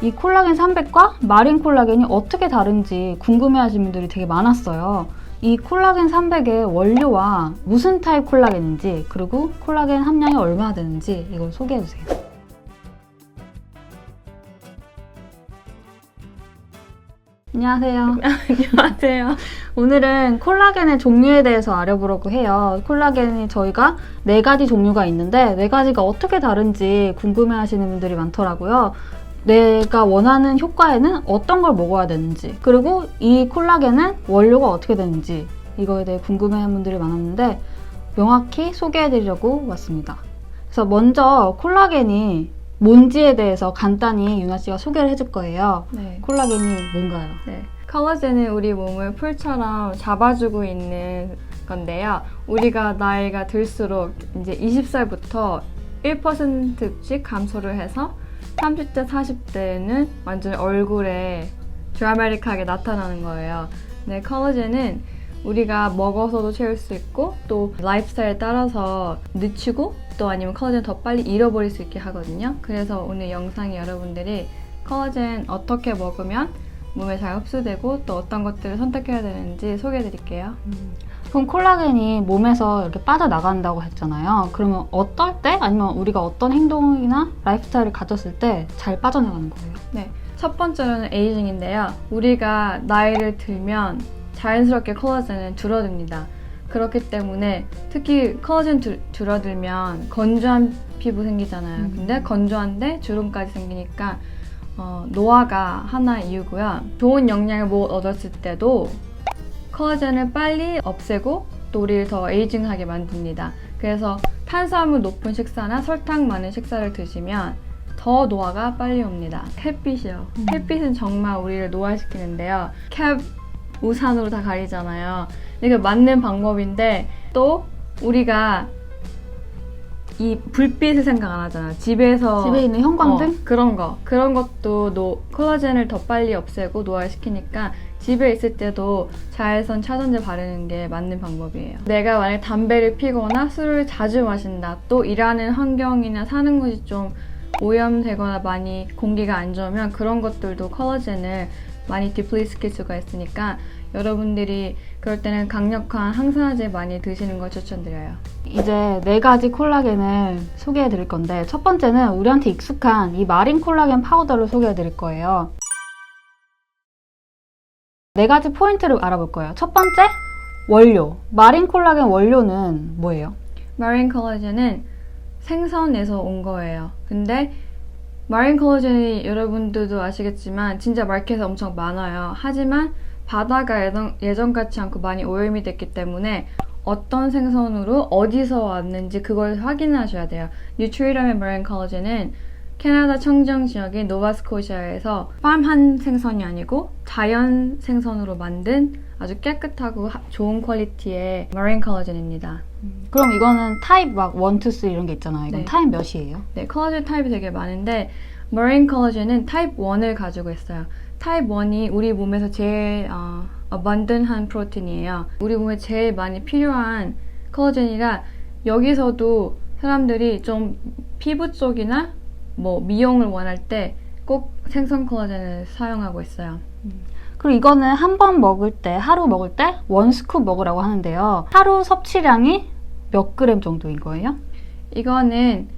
이 콜라겐 300과 마린 콜라겐이 어떻게 다른지 궁금해하시는 분들이 되게 많았어요. 이 콜라겐 300의 원료와 무슨 타입 콜라겐인지, 그리고 콜라겐 함량이 얼마나 되는지 이걸 소개해주세요. 안녕하세요. 안녕하세요. 오늘은 콜라겐의 종류에 대해서 알아보려고 해요. 콜라겐이 저희가 4가지 종류가 있는데 4가지가 어떻게 다른지 궁금해하시는 분들이 많더라고요. 내가 원하는 효과에는 어떤 걸 먹어야 되는지, 그리고 이 콜라겐은 원료가 어떻게 되는지 이거에 대해 궁금해하는 분들이 많았는데 명확히 소개해드리려고 왔습니다. 그래서 먼저 콜라겐이 뭔지에 대해서 간단히 유나 씨가 소개를 해줄 거예요. 네. 콜라겐이 뭔가요? 네. 콜라겐은 우리 몸을 풀처럼 잡아주고 있는 건데요. 우리가 나이가 들수록 이제 20살부터 1%씩 감소를 해서 30대, 40대에는 완전 얼굴에 드라마틱하게 나타나는 거예요. 네, 콜라겐은 우리가 먹어서도 채울 수 있고 또 라이프스타일에 따라서 늦추고 또 아니면 콜라겐 더 빨리 잃어버릴 수 있게 하거든요. 그래서 오늘 영상이 여러분들이 콜라겐 어떻게 먹으면 몸에 잘 흡수되고 또 어떤 것들을 선택해야 되는지 소개해 드릴게요. 그럼 콜라겐이 몸에서 이렇게 빠져나간다고 했잖아요. 그러면 어떨 때, 아니면 우리가 어떤 행동이나 라이프스타일을 가졌을 때 잘 빠져나가는 거예요? 네, 첫 번째로는 에이징인데요. 우리가 나이를 들면 자연스럽게 콜라겐은 줄어듭니다. 그렇기 때문에 특히 콜라겐 줄어들면 건조한 피부 생기잖아요. 근데 건조한데 주름까지 생기니까 노화가 하나 이유고요. 좋은 영양을 못 얻었을 때도 콜라겐을 빨리 없애고 또 우리를 더 에이징하게 만듭니다. 그래서 탄수화물 높은 식사나 설탕 많은 식사를 드시면 더 노화가 빨리 옵니다. 햇빛이요. 햇빛은 정말 우리를 노화시키는데요. 캡 우산으로 다 가리잖아요. 이게 맞는 방법인데 또 우리가 이 불빛을 생각 안 하잖아. 집에 있는 형광등? 그런 것도 콜라겐을 더 빨리 없애고 노화를 시키니까 집에 있을 때도 자외선 차단제 바르는 게 맞는 방법이에요. 내가 만약 담배를 피거나 술을 자주 마신다, 또 일하는 환경이나 사는 곳이 좀 오염되거나 많이 공기가 안 좋으면 그런 것들도 콜라겐을 많이 디플리트 시킬 수가 있으니까 여러분들이 그럴 때는 강력한 항산화제 많이 드시는 걸 추천드려요. 이제 4가지 콜라겐을 소개해 드릴 건데, 첫 번째는 우리한테 익숙한 이 마린 콜라겐 파우더를 소개해 드릴 거예요. 4가지 포인트를 알아볼 거예요. 첫 번째, 원료. 마린 콜라겐 원료는 뭐예요? 마린 콜라겐은 생선에서 온 거예요. 근데 마린 콜라겐이 여러분들도 아시겠지만 진짜 마켓에 엄청 많아요. 하지만 바다가 예전같이 않고 많이 오염이 됐기 때문에 어떤 생선으로 어디서 왔는지 그걸 확인하셔야 돼요. 뉴트리럼의 마린 콜라겐은 캐나다 청정 지역인 노바스코시아에서 팜한 생선이 아니고 자연 생선으로 만든 아주 깨끗하고 좋은 퀄리티의 마린 콜라겐입니다. 그럼 이거는 타입 막 1, 2, 3 이런 게 있잖아요. 이건 네. 타입 몇이에요? 네, 콜라겐 타입이 되게 많은데 마린 콜라겐은 타입 1을 가지고 있어요. 타입 1이 우리 몸에서 제일 abundant한 프로틴이에요. 우리 몸에 제일 많이 필요한 콜라겐이라 여기서도 사람들이 좀 피부 쪽이나 뭐 미용을 원할 때 꼭 생선 콜라겐을 사용하고 있어요. 그리고 이거는 한 번 먹을 때, 하루 먹을 때 1스쿱 먹으라고 하는데요. 하루 섭취량이 몇 그램 정도인 거예요? 이거는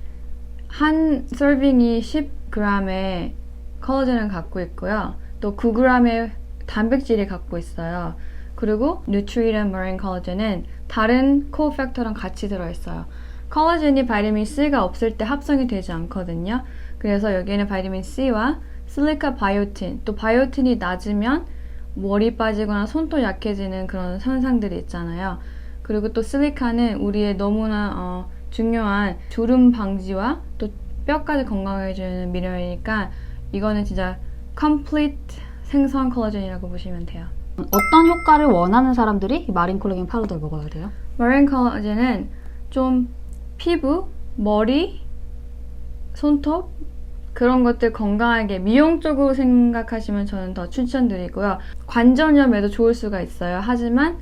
한 서빙이 10g의 콜라겐을 갖고 있고요. 또 9g의 단백질이 갖고 있어요. 그리고 뉴트리럼 마린 콜라겐은 다른 코팩터랑 같이 들어있어요. 콜라겐이 바이타민 C가 없을 때 합성이 되지 않거든요. 그래서 여기에는 바이타민 C와 실리카 바이오틴, 또 바이오틴이 낮으면 머리 빠지거나 손톱 약해지는 그런 현상들이 있잖아요. 그리고 또 실리카는 우리의 너무나 중요한 주름 방지와 또 뼈까지 건강해주는 미네랄이니까 이거는 진짜 컴플리트 생선 콜라겐이라고 보시면 돼요. 어떤 효과를 원하는 사람들이 이 마린 콜라겐 파우더를 먹어야 돼요? 마린 콜라겐은 좀 피부, 머리, 손톱 그런 것들 건강하게 미용 쪽으로 생각하시면 저는 더 추천드리고요. 관절염에도 좋을 수가 있어요. 하지만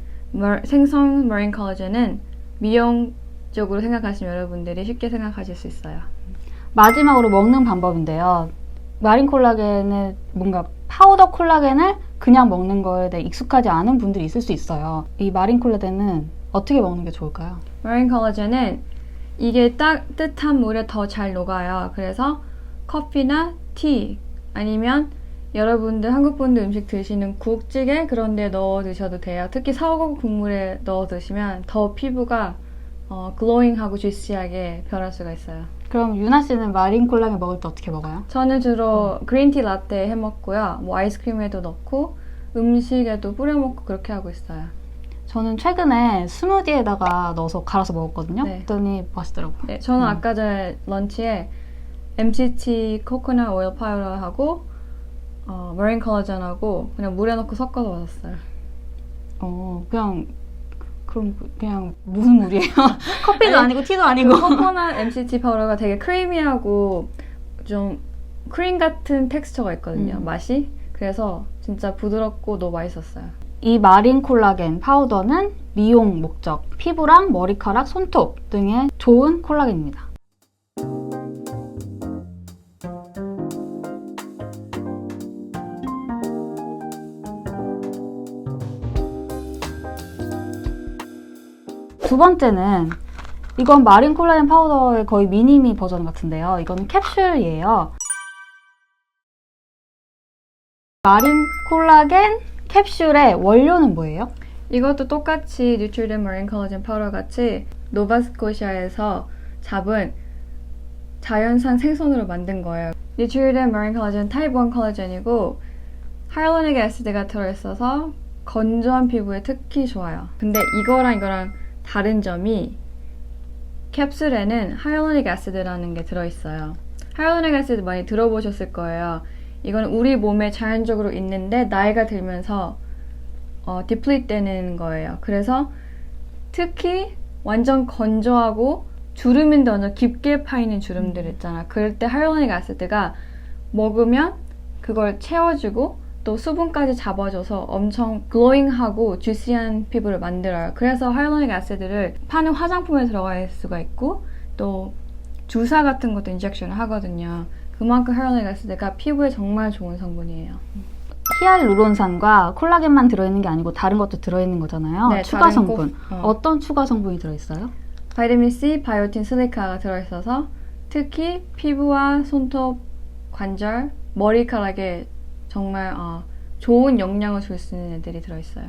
생선 마린 콜라겐은 미용 쪽으로 생각하시면 여러분들이 쉽게 생각하실 수 있어요. 마지막으로 먹는 방법인데요. 마린 콜라겐의 뭔가 파우더 콜라겐을 그냥 먹는 거에 대해 익숙하지 않은 분들이 있을 수 있어요. 이 마린 콜라겐은 어떻게 먹는 게 좋을까요? 마린 콜라겐은 이게 따뜻한 물에 더 잘 녹아요. 그래서 커피나 티 아니면 여러분들 한국 분들 음식 드시는 국찌개 그런 데 넣어 드셔도 돼요. 특히 사골 국물에 넣어 드시면 더 피부가 글로잉하고 주시하게 변할 수가 있어요. 그럼 유나 씨는 마린 콜라겐 먹을 때 어떻게 먹어요? 저는 주로 그린티 라떼 해 먹고요. 뭐 아이스크림에도 넣고 음식에도 뿌려 먹고 그렇게 하고 있어요. 저는 최근에 스무디에다가 넣어서 갈아서 먹었거든요. 네. 그랬더니 맛있더라고요. 네, 저는 아까 전에 런치에 MCT 코코넛 오일 파우더하고 머린 콜라겐하고 그냥 물에 넣고 섞어서 마셨어요. 그럼 그냥 무슨 물이에요? 커피도 아니고 티도 아니고. 코코넛 MCT 파우더가 되게 크리미하고 좀 크림 같은 텍스처가 있거든요. 맛이. 그래서 진짜 부드럽고 너무 맛있었어요. 이 마린 콜라겐 파우더는 미용 목적, 피부랑 머리카락, 손톱 등에 좋은 콜라겐입니다. 두 번째는 이건 마린 콜라겐 파우더의 거의 미니미 버전 같은데요. 이거는 캡슐이에요. 마린 콜라겐 캡슐의 원료는 뭐예요? 이것도 똑같이 뉴트리덴 머린 콜라겐 파우더 같이 노바스코시아에서 잡은 자연산 생선으로 만든 거예요. 뉴트리덴 머린 콜라겐 타입 1 콜라겐이고 하이알루로닉 애시드가 들어있어서 건조한 피부에 특히 좋아요. 근데 이거랑 다른 점이 캡슐에는 하이알루로닉 애시드라는 게 들어있어요. 하이알루로닉 애시드 많이 들어보셨을 거예요. 이건 우리 몸에 자연적으로 있는데 나이가 들면서 디플리트 되는 거예요. 그래서 특히 완전 건조하고 주름인데 완전 깊게 파이는 주름들 있잖아. 그럴 때 하이알루로닉 애시드가 먹으면 그걸 채워주고 또 수분까지 잡아줘서 엄청 글로잉하고 주시한 피부를 만들어요. 그래서 하이알루로닉 애시드를 파는 화장품에 들어가 있을 수가 있고 또 주사 같은 것도 인젝션을 하거든요. 그만큼 하이알루로닉 애시드가 피부에 정말 좋은 성분이에요. 히알루론산과 콜라겐만 들어있는 게 아니고 다른 것도 들어있는 거잖아요. 네, 추가 다른 성분. 어떤 추가 성분이 들어있어요? 바이타민 C, 바이오틴, 실리카가 들어있어서 특히 피부와 손톱, 관절, 머리카락에 정말 좋은 영향을 줄 수 있는 애들이 들어있어요.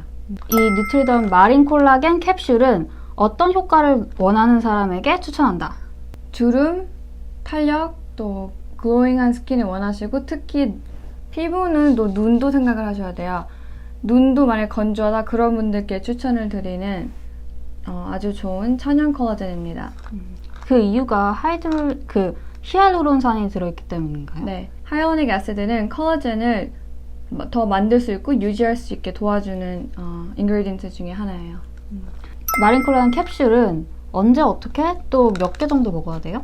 이 뉴트리던 마린 콜라겐 캡슐은 어떤 효과를 원하는 사람에게 추천한다? 주름, 탄력, 또 글로잉한 스킨을 원하시고 특히 피부는 또 눈도 생각을 하셔야 돼요. 눈도 만약 건조하다 그런 분들께 추천을 드리는 아주 좋은 천연 콜라겐입니다. 그 이유가 히알루론산이 들어있기 때문인가요? 네, 하이알루로닉 애시드는 콜라겐을 더 만들 수 있고 유지할 수 있게 도와주는 인그리디언트 중에 하나예요. 마린 콜라겐 캡슐은 언제 어떻게 또 몇 개 정도 먹어야 돼요?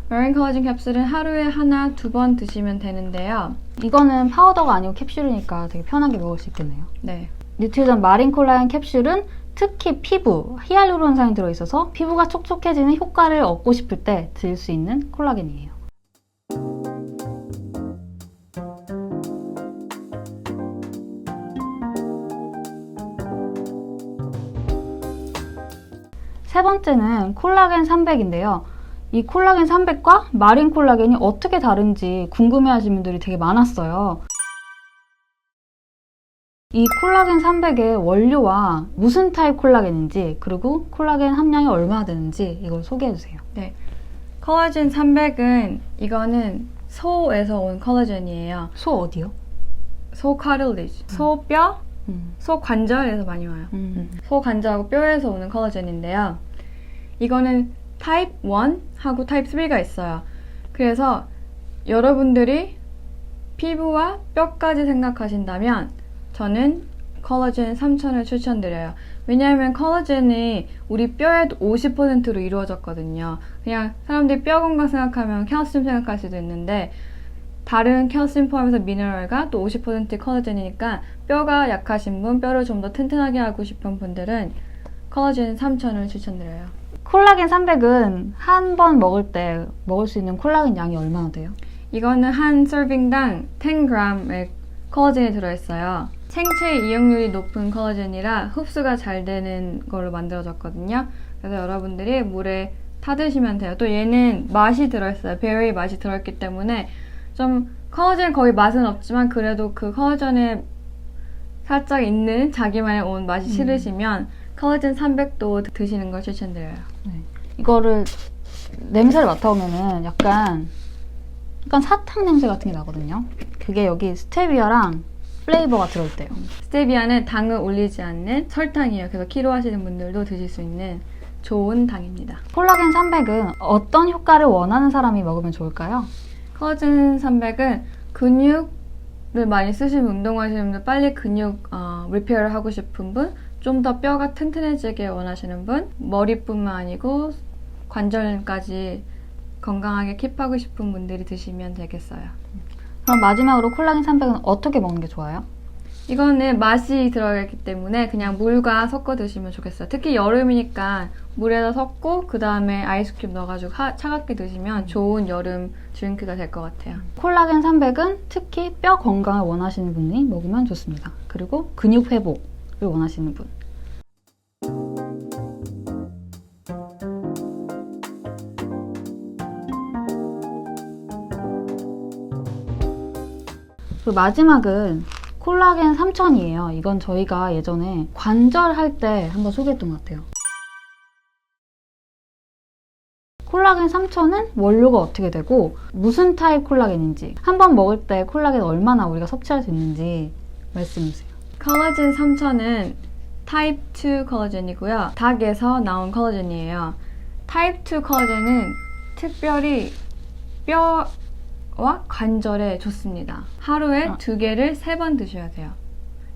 마린 콜라겐 캡슐은 하루에 하나, 2번 드시면 되는데요. 이거는 파우더가 아니고 캡슐이니까 되게 편하게 먹을 수 있겠네요. 네. 뉴트리던 마린 콜라겐 캡슐은 특히 피부, 히알루론산이 들어있어서 피부가 촉촉해지는 효과를 얻고 싶을 때 드실 수 있는 콜라겐이에요. 세 번째는 콜라겐 300인데요. 이 콜라겐 300과 마린 콜라겐이 어떻게 다른지 궁금해하시는 분들이 되게 많았어요. 이 콜라겐 300의 원료와 무슨 타입 콜라겐인지 그리고 콜라겐 함량이 얼마나 되는지 이걸 소개해주세요. 네. 콜라겐 300은 이거는 소에서 온 콜라겐이에요. 소 어디요? 소 카til리지, 소뼈, 소 관절에서 많이 와요. 소 관절하고 뼈에서 오는 콜라겐인데요. 이거는 타입 1하고 타입 3가 있어요. 그래서 여러분들이 피부와 뼈까지 생각하신다면 저는 콜라겐 3000을 추천드려요. 왜냐하면 콜라겐이 우리 뼈의 50%로 이루어졌거든요. 그냥 사람들이 뼈 건강 생각하면 칼슘 생각할 수도 있는데 다른 칼슘 포함해서 미네랄과 또 50% 콜라겐이니까 뼈가 약하신 분, 뼈를 좀 더 튼튼하게 하고 싶은 분들은 콜라겐 3000을 추천드려요. 콜라겐 300은 한 번 먹을 때 먹을 수 있는 콜라겐 양이 얼마나 돼요? 이거는 한 서빙당 10g의 콜라겐이 들어있어요. 생체 이용률이 높은 콜라겐이라 흡수가 잘 되는 걸로 만들어졌거든요. 그래서 여러분들이 물에 타드시면 돼요. 또 얘는 맛이 들어있어요. 베리 맛이 들어있기 때문에 좀 콜라겐 거의 맛은 없지만 그래도 그 콜라겐에 살짝 있는 자기만의 온 맛이 싫으시면 콜라겐 300도 드시는 걸 추천드려요. 네. 이거를 냄새를 맡아보면은 약간 사탕 냄새 같은 게 나거든요. 그게 여기 스테비아랑 플레이버가 들어있대요. 스테비아는 당을 올리지 않는 설탕이에요. 그래서 키로 하시는 분들도 드실 수 있는 좋은 당입니다. 콜라겐 300은 어떤 효과를 원하는 사람이 먹으면 좋을까요? 콜라겐 300은 근육을 많이 쓰시는 운동하시는 분들, 빨리 근육 리페어를 하고 싶은 분, 좀 더 뼈가 튼튼해지게 원하시는 분, 머리뿐만 아니고 관절까지 건강하게 킵하고 싶은 분들이 드시면 되겠어요. 그럼 마지막으로 콜라겐 300은 어떻게 먹는 게 좋아요? 이거는 맛이 들어있기 때문에 그냥 물과 섞어 드시면 좋겠어요. 특히 여름이니까 물에다 섞고 그 다음에 아이스크림 넣어가지고 차갑게 드시면 좋은 여름 드링크가 될 것 같아요. 콜라겐 300은 특히 뼈 건강을 원하시는 분이 먹으면 좋습니다. 그리고 근육 회복을 원하시는 분. 그리고 마지막은 콜라겐 3000이에요. 이건 저희가 예전에 관절할 때 한번 소개했던 것 같아요. 콜라겐 3000은 원료가 어떻게 되고 무슨 타입 콜라겐인지, 한번 먹을 때 콜라겐 얼마나 우리가 섭취할 수 있는지 말씀해주세요. 콜라겐 3000은 타입 2 콜라겐이고요. 닭에서 나온 콜라겐이에요. 타입 2 콜라겐은 특별히 뼈와 관절에 좋습니다. 하루에 2개를 3번 드셔야 돼요.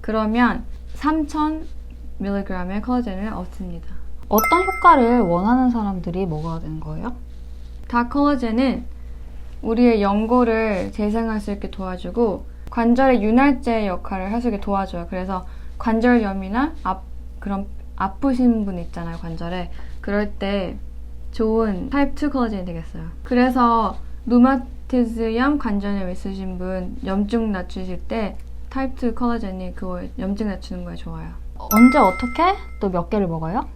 그러면 3000mg의 콜라겐을 얻습니다. 어떤 효과를 원하는 사람들이 먹어야 되는 거예요? 닭 콜라겐은 우리의 연골을 재생할 수 있게 도와주고 관절의 윤활제 역할을 할 수 있게 도와줘요. 그래서 관절염이나 그런 아프신 분 있잖아요, 관절에. 그럴 때 좋은 타입 2 콜라겐이 되겠어요. 그래서 루마티즘염, 관절염 있으신 분 염증 낮추실 때 타입 2 콜라겐이 그거 염증 낮추는 거에 좋아요. 언제 어떻게 또 몇 개를 먹어요?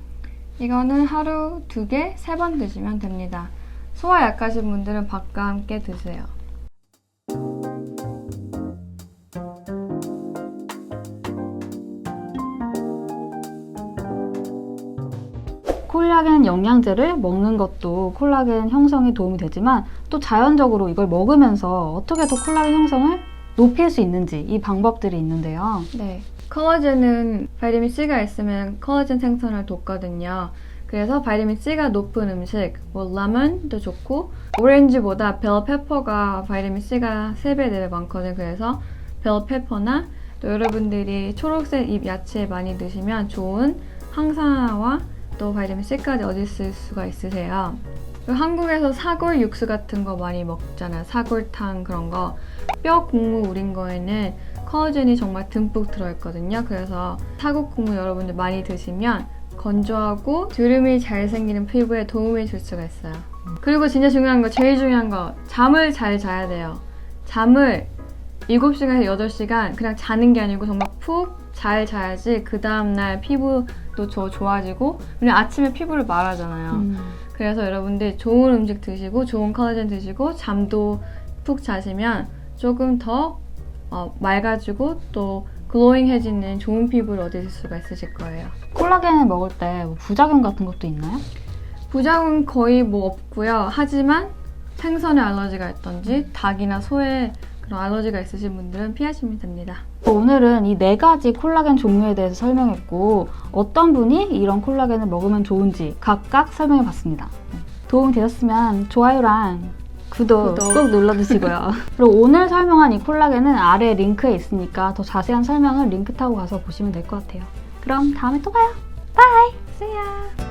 이거는 하루 2개, 3번 드시면 됩니다. 소화 약하신 분들은 밥과 함께 드세요. 콜라겐 영양제를 먹는 것도 콜라겐 형성에 도움이 되지만 또 자연적으로 이걸 먹으면서 어떻게 더 콜라겐 형성을 높일 수 있는지 이 방법들이 있는데요. 네, 콜라겐은 바이타민 C가 있으면 콜라겐 생성을 돕거든요. 그래서 바이타민 C가 높은 음식, 레몬도 좋고 오렌지보다 벨페퍼가 바이타민 C가 3배, 4배 많거든요. 그래서 벨페퍼나 또 여러분들이 초록색 잎 야채 많이 드시면 좋은 항산화와 또 바이타민 C까지 얻을 수가 있으세요. 그리고 한국에서 사골 육수 같은 거 많이 먹잖아요. 사골탕 그런 거. 뼈 국물 우린 거에는 콜라겐이 정말 듬뿍 들어있거든요. 그래서 사골 국물 여러분들 많이 드시면 건조하고 주름이 잘 생기는 피부에 도움을 줄 수가 있어요. 그리고 진짜 중요한 거, 제일 중요한 거, 잠을 잘 자야 돼요. 잠을 7시간에서 8시간 그냥 자는 게 아니고 정말 푹 잘 자야지 그 다음날 피부도 좋아지고, 왜냐면 아침에 피부를 말하잖아요. 그래서 여러분들 좋은 음식 드시고 좋은 콜라겐 드시고 잠도 푹 자시면 조금 더 맑아지고 또 글로잉해지는 좋은 피부를 얻으실 수가 있으실 거예요. 콜라겐을 먹을 때 부작용 같은 것도 있나요? 부작용 거의 뭐 없고요. 하지만 생선에 알러지가 있던지 닭이나 소에 그런 알러지가 있으신 분들은 피하시면 됩니다. 오늘은 이 4가지 콜라겐 종류에 대해서 설명했고 어떤 분이 이런 콜라겐을 먹으면 좋은지 각각 설명해 봤습니다. 도움이 되셨으면 좋아요랑 구독 꼭 눌러주시고요. 그리고 오늘 설명한 이 콜라겐은 아래 링크에 있으니까 더 자세한 설명은 링크 타고 가서 보시면 될 것 같아요. 그럼 다음에 또 봐요. 바이! See ya!